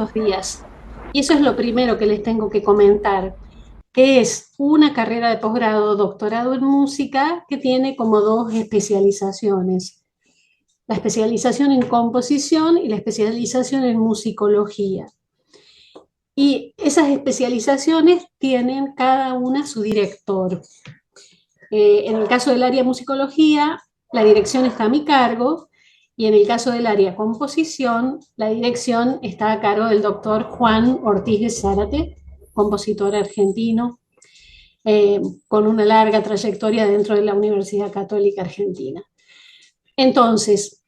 estos días. Y eso es lo primero que les tengo que comentar, que es una carrera de posgrado, doctorado en música, que tiene como dos especializaciones. La especialización en composición y la especialización en musicología. Y esas especializaciones tienen cada una su director. En el caso del área musicología, la dirección está a mi cargo, y en el caso del área composición, la dirección está a cargo del doctor Juan Ortiz de Zárate, compositor argentino, con una larga trayectoria dentro de la Universidad Católica Argentina. Entonces,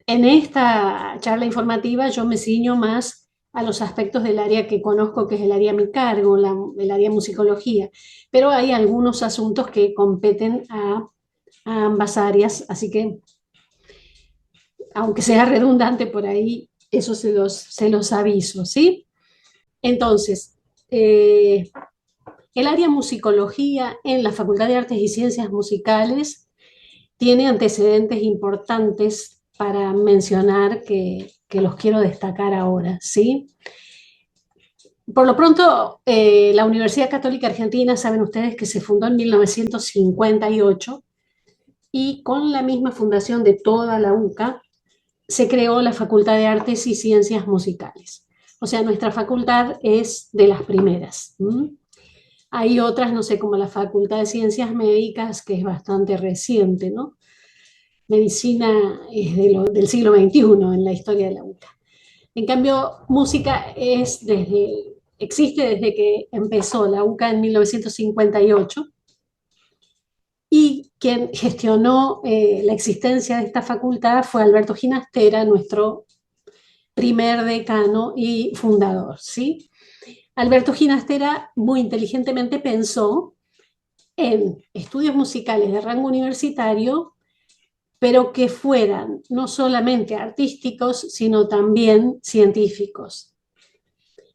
en esta charla informativa yo me ciño más a los aspectos del área que conozco, que es el área a mi cargo, el área musicología, pero hay algunos asuntos que competen a ambas áreas, así que, aunque sea redundante por ahí, eso se los aviso, ¿sí? Entonces, el área musicología en la Facultad de Artes y Ciencias Musicales tiene antecedentes importantes para mencionar que los quiero destacar ahora, ¿sí? Por lo pronto, la Universidad Católica Argentina, saben ustedes que se fundó en 1958 y con la misma fundación de toda la UCA se creó la Facultad de Artes y Ciencias Musicales. O sea, nuestra facultad es de las primeras. Hay otras, no sé, como la Facultad de Ciencias Médicas, que es bastante reciente, ¿no? Medicina es del siglo XXI en la historia de la UCA. En cambio, música existe desde que empezó la UCA en 1958, y quien gestionó la existencia de esta facultad fue Alberto Ginastera, nuestro primer decano y fundador, ¿sí? Alberto Ginastera muy inteligentemente pensó en estudios musicales de rango universitario, pero que fueran no solamente artísticos, sino también científicos.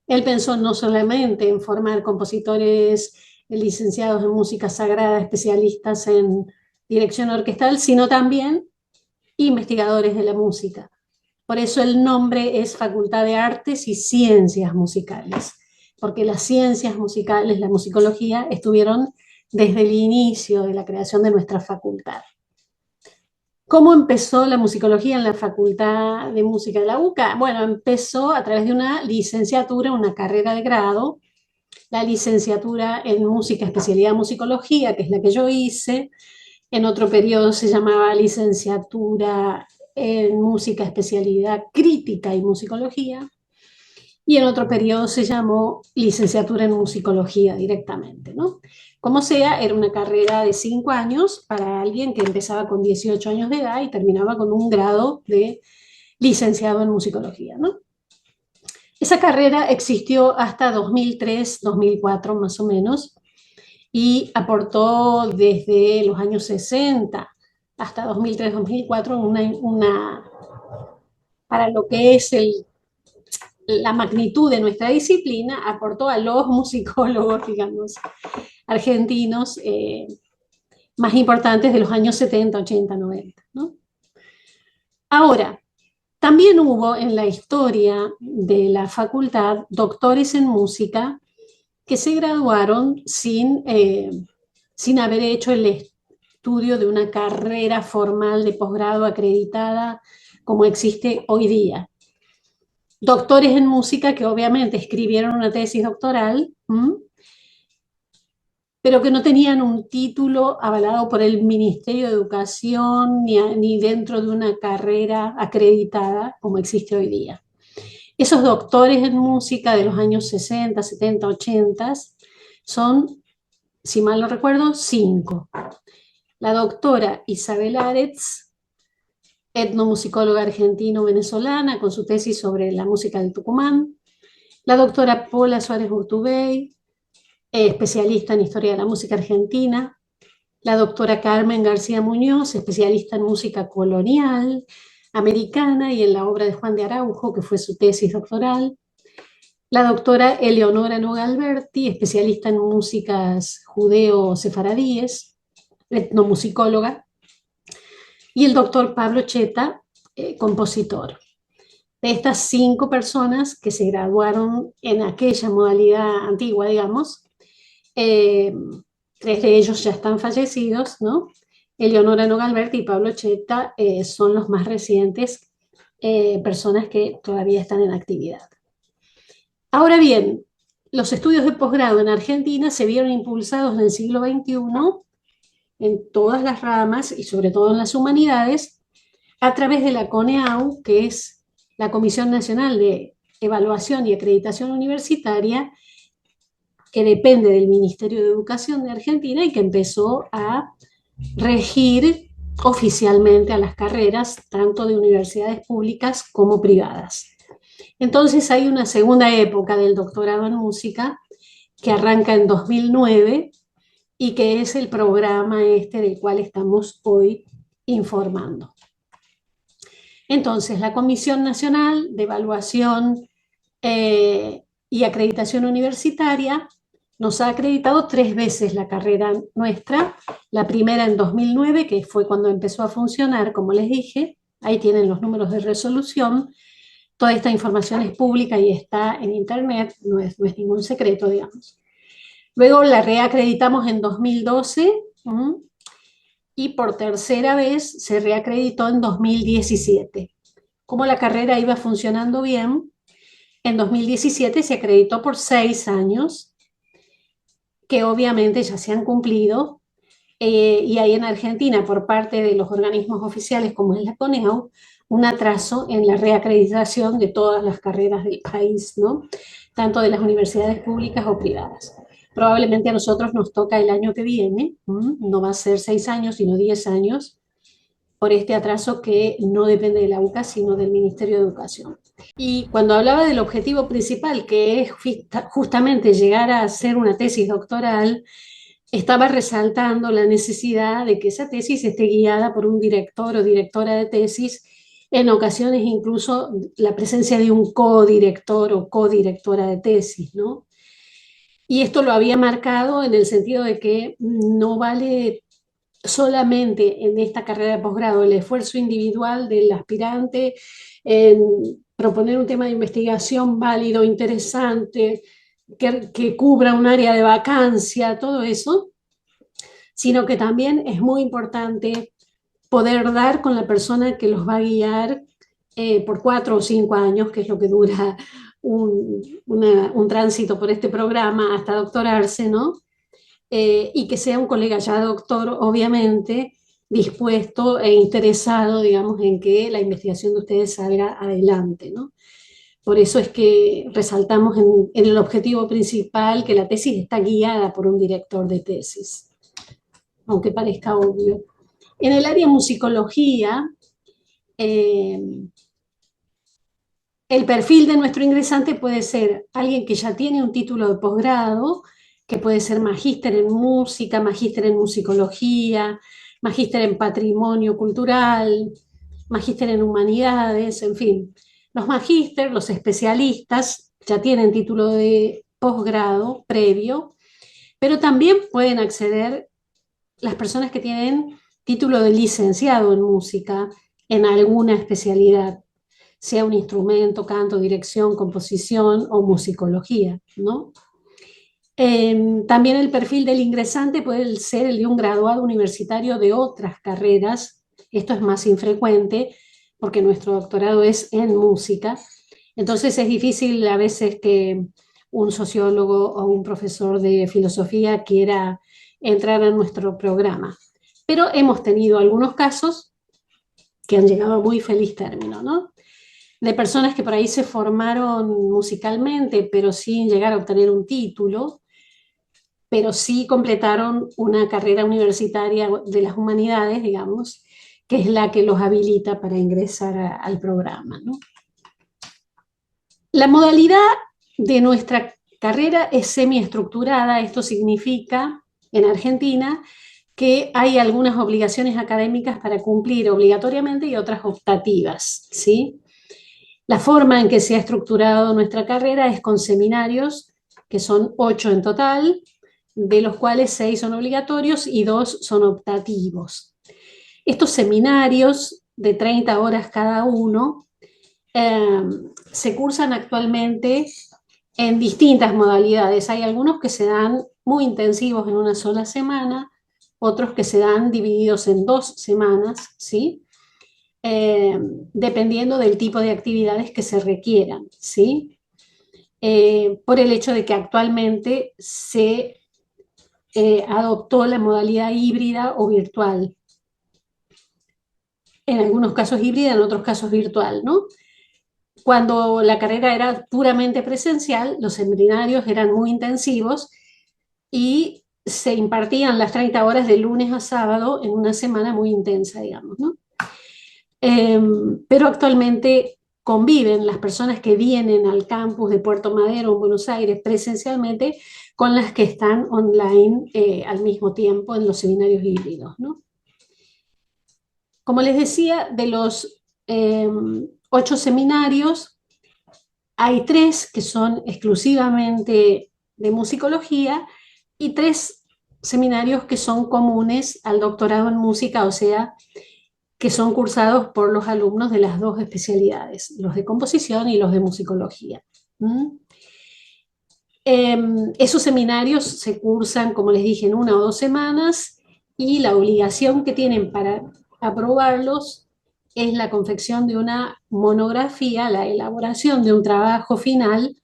Él pensó no solamente en formar compositores licenciados en música sagrada, especialistas en dirección orquestal, sino también investigadores de la música. Por eso el nombre es Facultad de Artes y Ciencias Musicales, porque las ciencias musicales, la musicología, estuvieron desde el inicio de la creación de nuestra facultad. ¿Cómo empezó la musicología en la Facultad de Música de la UCA? Bueno, empezó a través de una licenciatura, una carrera de grado, la licenciatura en música, especialidad musicología, que es la que yo hice. En otro periodo se llamaba licenciatura en música, especialidad crítica y musicología. Y en otro periodo se llamó licenciatura en musicología directamente, ¿no? Como sea, era una carrera de 5 años para alguien que empezaba con 18 años de edad y terminaba con un grado de licenciado en musicología, ¿no? Esa carrera existió hasta 2003, 2004 más o menos, y aportó desde los años 60 hasta 2003-2004 para lo que es la magnitud de nuestra disciplina, aportó a los musicólogos, digamos, argentinos más importantes de los años 70, 80, 90, ¿no? Ahora, también hubo en la historia de la facultad doctores en música que se graduaron sin haber hecho el estudio de una carrera formal de posgrado acreditada como existe hoy día. Doctores en música que obviamente escribieron una tesis doctoral, pero que no tenían un título avalado por el Ministerio de Educación ni dentro de una carrera acreditada como existe hoy día. Esos doctores en música de los años 60, 70, 80 son, si mal no recuerdo, 5. La doctora Isabel Aretz, etnomusicóloga argentino-venezolana, con su tesis sobre la música del Tucumán. La doctora Paula Suárez Urtubey, especialista en historia de la música argentina. La doctora Carmen García Muñoz, especialista en música colonial americana y en la obra de Juan de Araujo, que fue su tesis doctoral. La doctora Eleonora Noga Alberti, especialista en músicas judeo-sefaradíes, etnomusicóloga. Y el doctor Pablo Cheta, compositor. De estas 5 personas que se graduaron en aquella modalidad antigua, digamos, eh, 3 de ellos ya están fallecidos, ¿no? Eleonora Nogalberti y Pablo Cheta son los más recientes, personas que todavía están en actividad. Ahora bien, los estudios de posgrado en Argentina se vieron impulsados en el siglo XXI en todas las ramas y sobre todo en las humanidades a través de la CONEAU, que es la Comisión Nacional de Evaluación y Acreditación Universitaria, que depende del Ministerio de Educación de Argentina y que empezó a regir oficialmente a las carreras tanto de universidades públicas como privadas. Entonces hay una segunda época del doctorado en música que arranca en 2009 y que es el programa este del cual estamos hoy informando. Entonces, la Comisión Nacional de Evaluación y Acreditación Universitaria nos ha acreditado 3 veces la carrera nuestra, la primera en 2009, que fue cuando empezó a funcionar, como les dije, ahí tienen los números de resolución, toda esta información es pública y está en internet, no es ningún secreto, digamos. Luego la reacreditamos en 2012 y por tercera vez se reacreditó en 2017. Como la carrera iba funcionando bien, en 2017 se acreditó por 6 años, que obviamente ya se han cumplido, y hay en Argentina, por parte de los organismos oficiales como es la CONEAU, un atraso en la reacreditación de todas las carreras del país, ¿no? Tanto de las universidades públicas o privadas. Probablemente a nosotros nos toca el año que viene, no va a ser 6 años, sino 10 años, por este atraso que no depende de la UCA, sino del Ministerio de Educación. Y cuando hablaba del objetivo principal, que es justamente llegar a hacer una tesis doctoral, estaba resaltando la necesidad de que esa tesis esté guiada por un director o directora de tesis, en ocasiones incluso la presencia de un codirector o codirectora de tesis, ¿no? Y esto lo había marcado en el sentido de que no vale solamente en esta carrera de posgrado el esfuerzo individual del aspirante en proponer un tema de investigación válido, interesante, que cubra un área de vacancia, todo eso, sino que también es muy importante poder dar con la persona que los va a guiar por 4 o 5 años, que es lo que dura un tránsito por este programa hasta doctorarse, ¿no? Y que sea un colega ya doctor, obviamente, dispuesto e interesado, digamos, en que la investigación de ustedes salga adelante, ¿no? Por eso es que resaltamos en el objetivo principal que la tesis está guiada por un director de tesis, aunque parezca obvio. En el área de musicología, eh, el perfil de nuestro ingresante puede ser alguien que ya tiene un título de posgrado, que puede ser magíster en música, magíster en musicología, magíster en patrimonio cultural, magíster en humanidades, en fin. Los magíster, los especialistas, ya tienen título de posgrado previo, pero también pueden acceder las personas que tienen título de licenciado en música en alguna especialidad, sea un instrumento, canto, dirección, composición o musicología, ¿no? También el perfil del ingresante puede ser el de un graduado universitario de otras carreras. Esto es más infrecuente porque nuestro doctorado es en música. Entonces es difícil a veces que un sociólogo o un profesor de filosofía quiera entrar a nuestro programa. Pero hemos tenido algunos casos que han llegado a muy feliz término, ¿no? De personas que por ahí se formaron musicalmente, pero sin llegar a obtener un título, pero sí completaron una carrera universitaria de las humanidades, digamos, que es la que los habilita para ingresar al programa, ¿no? La modalidad de nuestra carrera es semiestructurada. Esto significa, en Argentina, que hay algunas obligaciones académicas para cumplir obligatoriamente y otras optativas, ¿sí? La forma en que se ha estructurado nuestra carrera es con seminarios, que son 8 en total, de los cuales 6 son obligatorios y 2 son optativos. Estos seminarios de 30 horas cada uno eh, se cursan actualmente en distintas modalidades. Hay algunos que se dan muy intensivos en una sola semana, otros que se dan divididos en 2 semanas, ¿sí? Eh, Dependiendo del tipo de actividades que se requieran, ¿sí? Por el hecho de que actualmente se adoptó la modalidad híbrida o virtual. En algunos casos híbrida, en otros casos virtual, ¿no? Cuando la carrera era puramente presencial, los seminarios eran muy intensivos y se impartían las 30 horas de lunes a sábado en una semana muy intensa, digamos, ¿no? Pero actualmente conviven las personas que vienen al campus de Puerto Madero en Buenos Aires presencialmente con las que están online al mismo tiempo en los seminarios híbridos, ¿no? Como les decía, de los 8 seminarios, hay 3 que son exclusivamente de musicología y 3 seminarios que son comunes al doctorado en música, o sea, que son cursados por los alumnos de las 2 especialidades, los de composición y los de musicología. ¿Mm? Esos seminarios se cursan, como les dije, en 1 o 2 semanas y la obligación que tienen para aprobarlos es la confección de una monografía, la elaboración de un trabajo final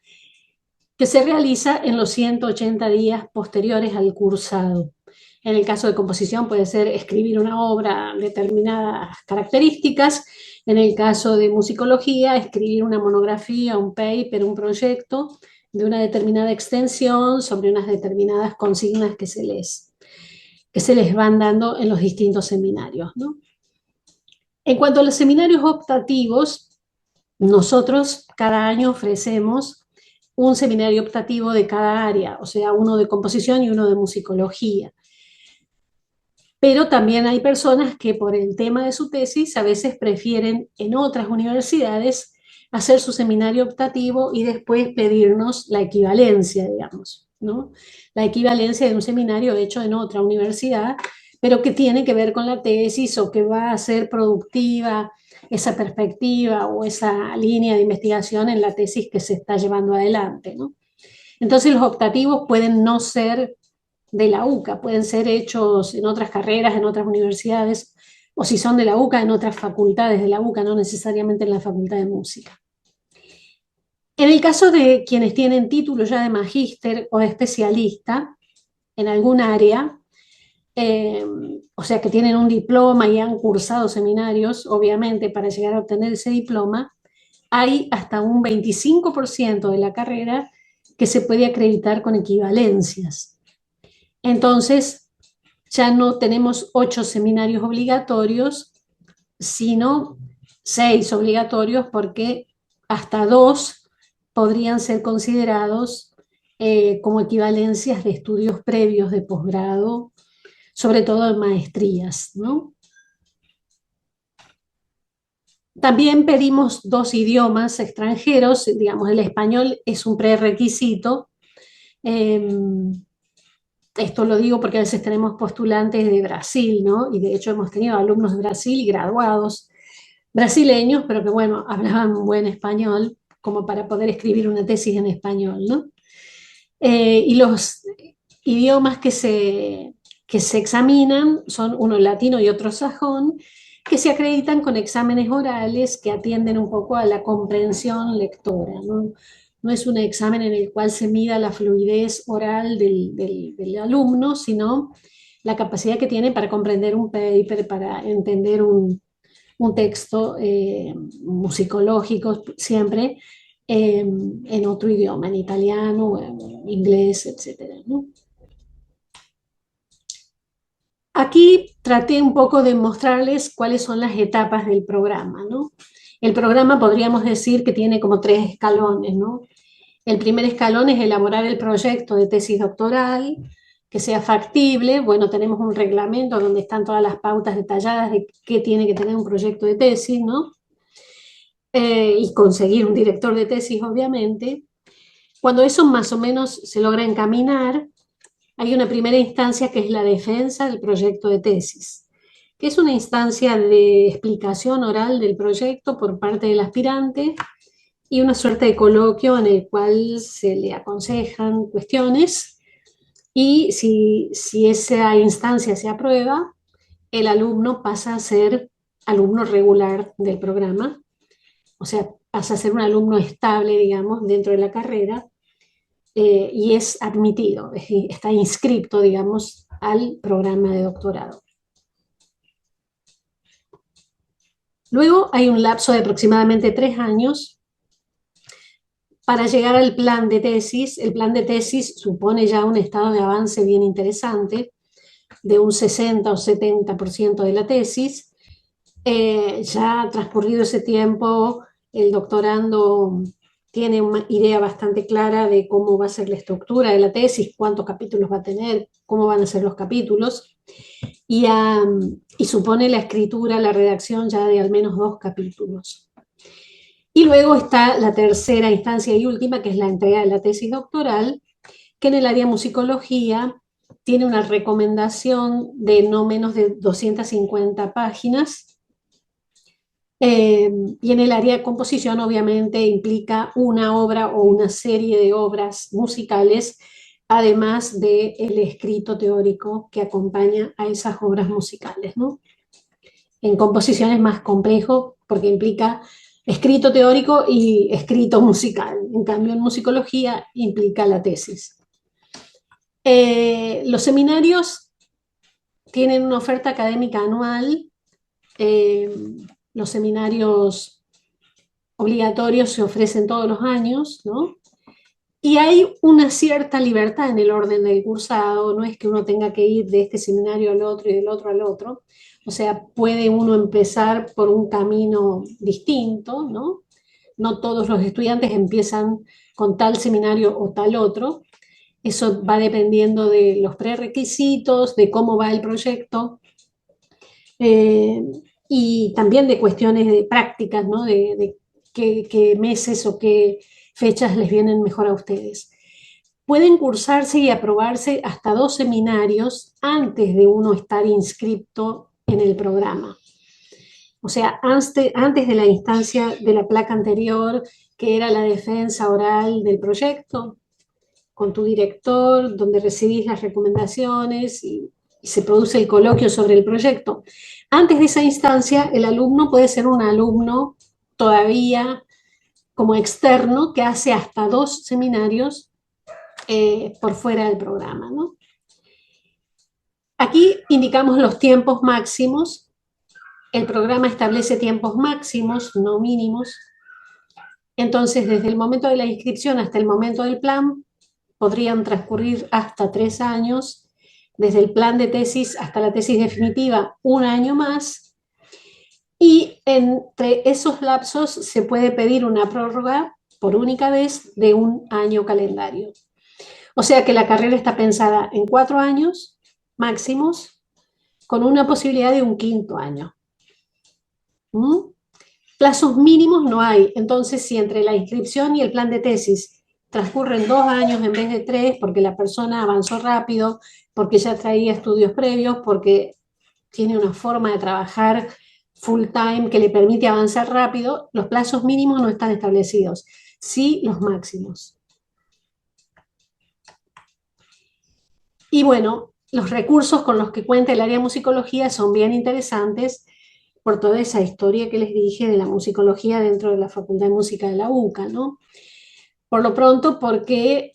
que se realiza en los 180 días posteriores al cursado. En el caso de composición puede ser escribir una obra de determinadas características. En el caso de musicología, escribir una monografía, un paper, un proyecto de una determinada extensión sobre unas determinadas consignas que se les van dando en los distintos seminarios, ¿no? En cuanto a los seminarios optativos, nosotros cada año ofrecemos un seminario optativo de cada área, o sea, uno de composición y uno de musicología. Pero también hay personas que por el tema de su tesis a veces prefieren en otras universidades hacer su seminario optativo y después pedirnos la equivalencia, digamos, ¿no? La equivalencia de un seminario hecho en otra universidad, pero que tiene que ver con la tesis o que va a ser productiva esa perspectiva o esa línea de investigación en la tesis que se está llevando adelante, ¿no? Entonces los optativos pueden no ser de la UCA, pueden ser hechos en otras carreras, en otras universidades, o si son de la UCA, en otras facultades de la UCA, no necesariamente en la Facultad de Música. En el caso de quienes tienen título ya de magíster o de especialista en algún área, eh, o sea que tienen un diploma y han cursado seminarios, obviamente para llegar a obtener ese diploma, hay hasta un 25% de la carrera que se puede acreditar con equivalencias. Entonces, ya no tenemos 8 seminarios obligatorios, sino 6 obligatorios porque hasta 2 podrían ser considerados como equivalencias de estudios previos de posgrado, sobre todo en maestrías, ¿no? También pedimos 2 idiomas extranjeros, digamos, el español es un prerequisito. Eh, Esto lo digo porque a veces tenemos postulantes de Brasil, ¿no? Y de hecho hemos tenido alumnos de Brasil y graduados brasileños, pero que, bueno, hablaban buen español como para poder escribir una tesis en español, ¿no? Y los idiomas que se examinan son uno latino y otro sajón, que se acreditan con exámenes orales que atienden un poco a la comprensión lectora, ¿no? No es un examen en el cual se mida la fluidez oral del alumno, sino la capacidad que tiene para comprender un paper, para entender un texto musicológico siempre en otro idioma, en italiano, en inglés, etcétera, ¿no? Aquí traté un poco de mostrarles cuáles son las etapas del programa, ¿no? El programa podríamos decir que tiene como 3 escalones, ¿no? El primer escalón es elaborar el proyecto de tesis doctoral, que sea factible. Bueno, tenemos un reglamento donde están todas las pautas detalladas de qué tiene que tener un proyecto de tesis, ¿no? Y conseguir un director de tesis, obviamente. Cuando eso más o menos se logra encaminar, hay una primera instancia que es la defensa del proyecto de tesis, que es una instancia de explicación oral del proyecto por parte del aspirante y una suerte de coloquio en el cual se le aconsejan cuestiones y si esa instancia se aprueba, el alumno pasa a ser alumno regular del programa, o sea, pasa a ser un alumno estable, digamos, dentro de la carrera y es admitido, está inscripto, digamos, al programa de doctorado. Luego hay un lapso de aproximadamente 3 años para llegar al plan de tesis. El plan de tesis supone ya un estado de avance bien interesante, de un 60 o 70% de la tesis. Ya transcurrido ese tiempo, el doctorando tiene una idea bastante clara de cómo va a ser la estructura de la tesis, cuántos capítulos va a tener, cómo van a ser los capítulos, y supone la escritura, la redacción ya de al menos 2 capítulos. Y luego está la tercera instancia y última, que es la entrega de la tesis doctoral, que en el área musicología tiene una recomendación de no menos de 250 páginas. Y en el área de composición obviamente implica una obra o una serie de obras musicales, además del escrito teórico que acompaña a esas obras musicales, ¿no? En composición es más complejo porque implica escrito teórico y escrito musical. En cambio, en musicología implica la tesis. Los seminarios tienen una oferta académica anual. Los seminarios obligatorios se ofrecen todos los años, ¿no? Y hay una cierta libertad en el orden del cursado, no es que uno tenga que ir de este seminario al otro y del otro al otro, o sea, puede uno empezar por un camino distinto, ¿no? No todos los estudiantes empiezan con tal seminario o tal otro, eso va dependiendo de los prerequisitos, de cómo va el proyecto, eh, y también de cuestiones de prácticas, ¿no? De qué meses o qué fechas les vienen mejor a ustedes. Pueden cursarse y aprobarse hasta 2 seminarios antes de uno estar inscripto en el programa. O sea, antes de la instancia de la placa anterior, que era la defensa oral del proyecto, con tu director, donde recibís las recomendaciones y se produce el coloquio sobre el proyecto. Antes de esa instancia, el alumno puede ser un alumno todavía como externo que hace hasta 2 seminarios por fuera del programa, ¿no? Aquí indicamos los tiempos máximos. El programa establece tiempos máximos, no mínimos. Entonces, desde el momento de la inscripción hasta el momento del plan, podrían transcurrir hasta 3 años. Desde el plan de tesis hasta la tesis definitiva, un año más. Y entre esos lapsos se puede pedir una prórroga por única vez de un año calendario. O sea que la carrera está pensada en 4 años máximos, con una posibilidad de un quinto año. ¿Mm? Plazos mínimos no hay. Entonces, si entre la inscripción y el plan de tesis transcurren 2 años en vez de 3, porque la persona avanzó rápido, porque ya traía estudios previos, porque tiene una forma de trabajar full time que le permite avanzar rápido, los plazos mínimos no están establecidos, sí los máximos. Y bueno, los recursos con los que cuenta el área de musicología son bien interesantes por toda esa historia que les dije de la musicología dentro de la Facultad de Música de la UCA, ¿no? Por lo pronto, porque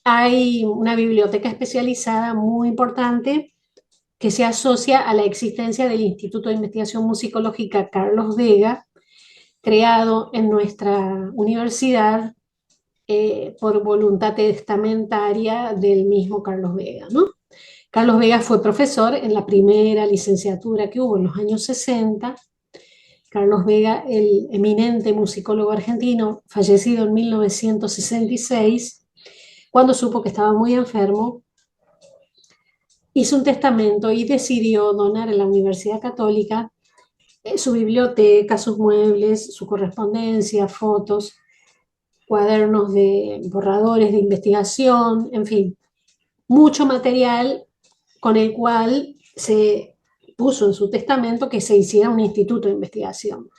hay una biblioteca especializada muy importante que se asocia a la existencia del Instituto de Investigación Musicológica Carlos Vega, creado en nuestra universidad por voluntad testamentaria del mismo Carlos Vega, ¿no? Carlos Vega fue profesor en la primera licenciatura que hubo en los años 60. Carlos Vega, el eminente musicólogo argentino, fallecido en 1966, cuando supo que estaba muy enfermo, hizo un testamento y decidió donar a la Universidad Católica su biblioteca, sus muebles, su correspondencia, fotos, cuadernos de borradores de investigación, en fin, mucho material con el cual se puso en su testamento que se hiciera un instituto de investigación.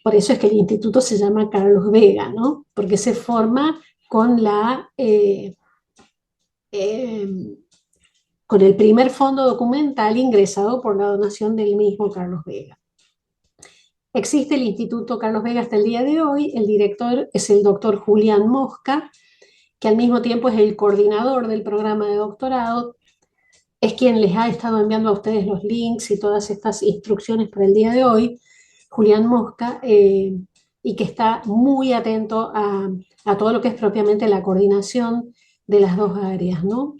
Por eso es que el instituto se llama Carlos Vega, ¿no? Porque se forma con eh, con el primer fondo documental ingresado por la donación del mismo Carlos Vega. Existe el Instituto Carlos Vega hasta el día de hoy. El director es el doctor Julián Mosca, que al mismo tiempo es el coordinador del programa de doctorado. Es quien les ha estado enviando a ustedes los links y todas estas instrucciones para el día de hoy, Julián Mosca, y que está muy atento a todo lo que es propiamente la coordinación de las dos áreas, ¿no?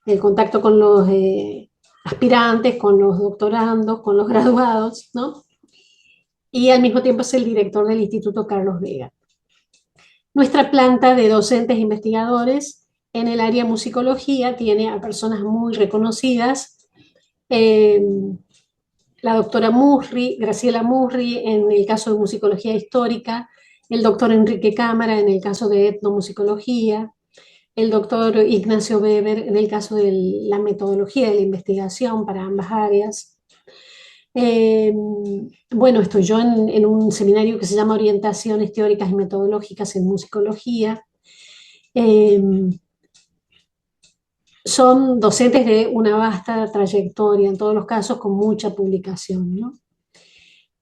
El contacto con los aspirantes, con los doctorandos, con los graduados, ¿no? Y al mismo tiempo es el director del Instituto Carlos Vega. Nuestra planta de docentes e investigadores en el área musicología tiene a personas muy reconocidas. La doctora Murri, Graciela Murri, en el caso de musicología histórica, el doctor Enrique Cámara en el caso de etnomusicología, el doctor Ignacio Weber en el caso de la metodología de la investigación para ambas áreas. Bueno, estoy yo en un seminario que se llama Orientaciones Teóricas y Metodológicas en Musicología. Eh, Son docentes de una vasta trayectoria, en todos los casos con mucha publicación, ¿no?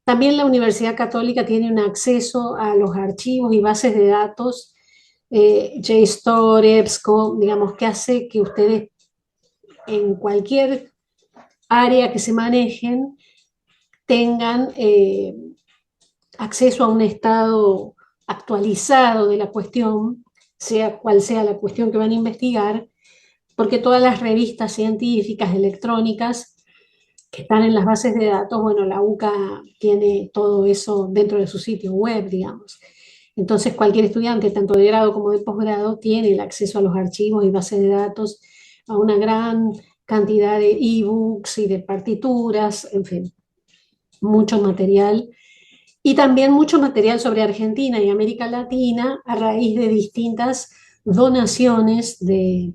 También la Universidad Católica tiene un acceso a los archivos y bases de datos, JSTOR, EBSCO, digamos, que hace que ustedes en cualquier área que se manejen tengan acceso a un estado actualizado de la cuestión, sea cual sea la cuestión que van a investigar, porque todas las revistas científicas electrónicas que están en las bases de datos, bueno, la UCA tiene todo eso dentro de su sitio web, digamos. Entonces, cualquier estudiante, tanto de grado como de posgrado, tiene el acceso a los archivos y bases de datos, a una gran cantidad de ebooks y de partituras, en fin, mucho material. Y también mucho material sobre Argentina y América Latina a raíz de distintas donaciones de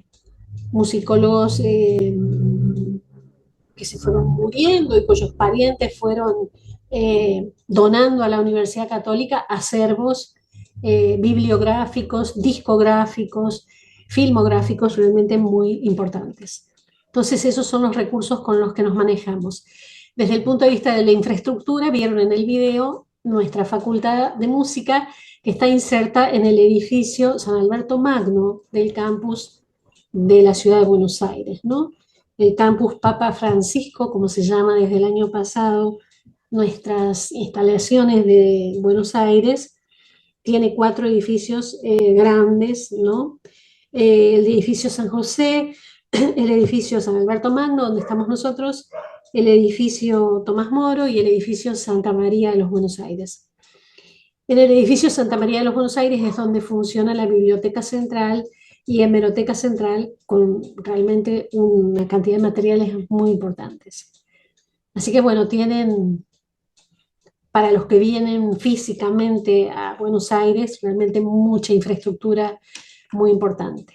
musicólogos que se fueron muriendo y cuyos parientes fueron donando a la Universidad Católica acervos bibliográficos, discográficos, filmográficos realmente muy importantes. Entonces esos son los recursos con los que nos manejamos. Desde el punto de vista de la infraestructura, vieron en el video nuestra Facultad de Música que está inserta en el edificio San Alberto Magno del campus de la ciudad de Buenos Aires, ¿no? El campus Papa Francisco, como se llama desde el año pasado, nuestras instalaciones de Buenos Aires, tiene 4 edificios grandes, ¿no? El edificio San José, el edificio San Alberto Magno, donde estamos nosotros, el edificio Tomás Moro y el edificio Santa María de los Buenos Aires. En el edificio Santa María de los Buenos Aires es donde funciona la Biblioteca Central y Hemeroteca Central con realmente una cantidad de materiales muy importantes. Así que bueno, tienen, para los que vienen físicamente a Buenos Aires, realmente mucha infraestructura muy importante.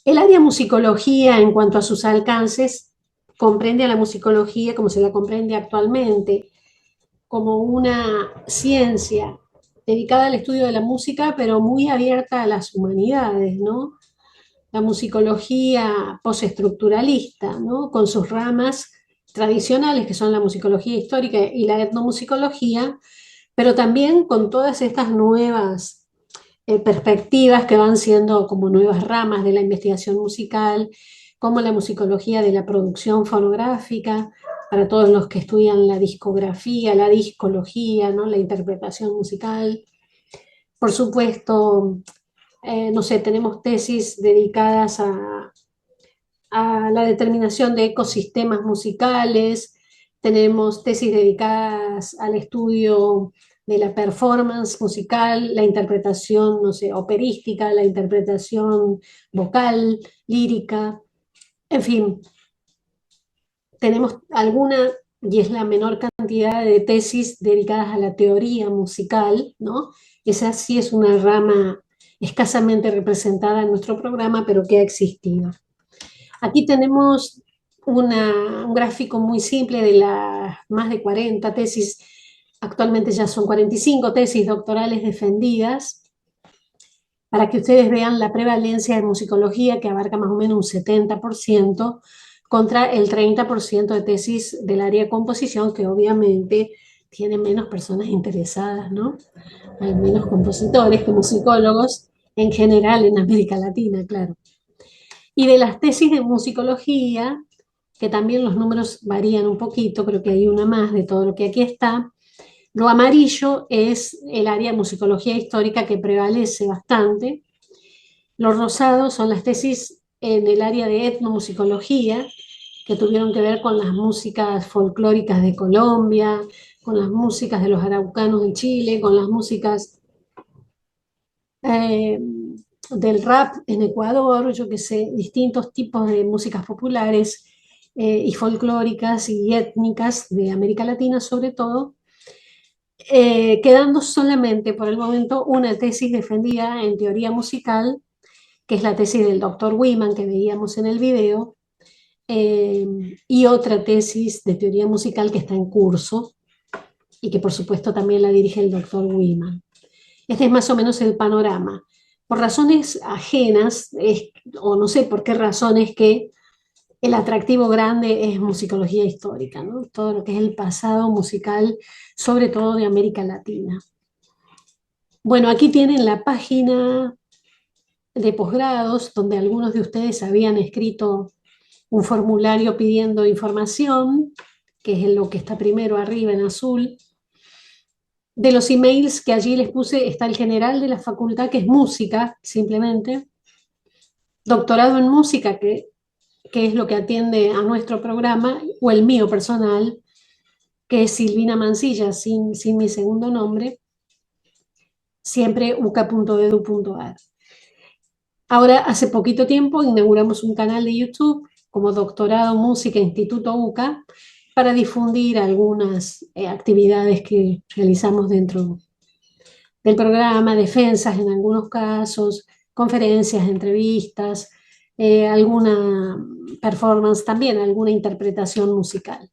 El área musicología, en cuanto a sus alcances, comprende a la musicología como se la comprende actualmente, como una ciencia dedicada al estudio de la música, pero muy abierta a las humanidades, ¿no? La musicología postestructuralista, ¿no? Con sus ramas tradicionales, que son la musicología histórica y la etnomusicología, pero también con todas estas nuevas perspectivas que van siendo como nuevas ramas de la investigación musical, como la musicología de la producción fonográfica, para todos los que estudian la discografía, la discología, ¿no? La interpretación musical. Por supuesto, no sé, tenemos tesis dedicadas a la determinación de ecosistemas musicales, tenemos tesis dedicadas al estudio de la performance musical, la interpretación, no sé, operística, la interpretación vocal, lírica, en fin, tenemos alguna, y es la menor cantidad de tesis dedicadas a la teoría musical, ¿no? Esa sí es una rama escasamente representada en nuestro programa, pero que ha existido. Aquí tenemos un gráfico muy simple de las más de 40 tesis, actualmente ya son 45 tesis doctorales defendidas, para que ustedes vean la prevalencia de musicología, que abarca más o menos un 70%, contra el 30% de tesis del área de composición, que obviamente tiene menos personas interesadas, ¿no? Hay menos compositores que musicólogos en general en América Latina, claro. Y de las tesis de musicología, que también los números varían un poquito, creo que hay una más de todo lo que aquí está. Lo amarillo es el área de musicología histórica que prevalece bastante. Los rosados son las tesis en el área de etnomusicología, que tuvieron que ver con las músicas folclóricas de Colombia, con las músicas de los araucanos de Chile, con las músicas eh, del rap en Ecuador, yo que sé, distintos tipos de músicas populares y folclóricas y étnicas de América Latina sobre todo, quedando solamente por el momento una tesis defendida en teoría musical, que es la tesis del doctor Wiman que veíamos en el video, eh, y otra tesis de teoría musical que está en curso y que por supuesto también la dirige el doctor Wiman. Este es más o menos el panorama. Por razones ajenas, o no sé por qué razones, que el atractivo grande es musicología histórica, ¿no? Todo lo que es el pasado musical, sobre todo de América Latina. Bueno, aquí tienen la página de posgrados, donde algunos de ustedes habían escrito un formulario pidiendo información, que es lo que está primero arriba en azul. De los emails que allí les puse está el general de la facultad, que es música, simplemente. Doctorado en música, que es lo que atiende a nuestro programa, o el mío personal, que es Silvina Mancilla, sin mi segundo nombre, siempre uca.edu.ar. Ahora, hace poquito tiempo, inauguramos un canal de YouTube como Doctorado Música Instituto UCA para difundir algunas actividades que realizamos dentro del programa, defensas en algunos casos, conferencias, entrevistas, alguna performance también, alguna interpretación musical.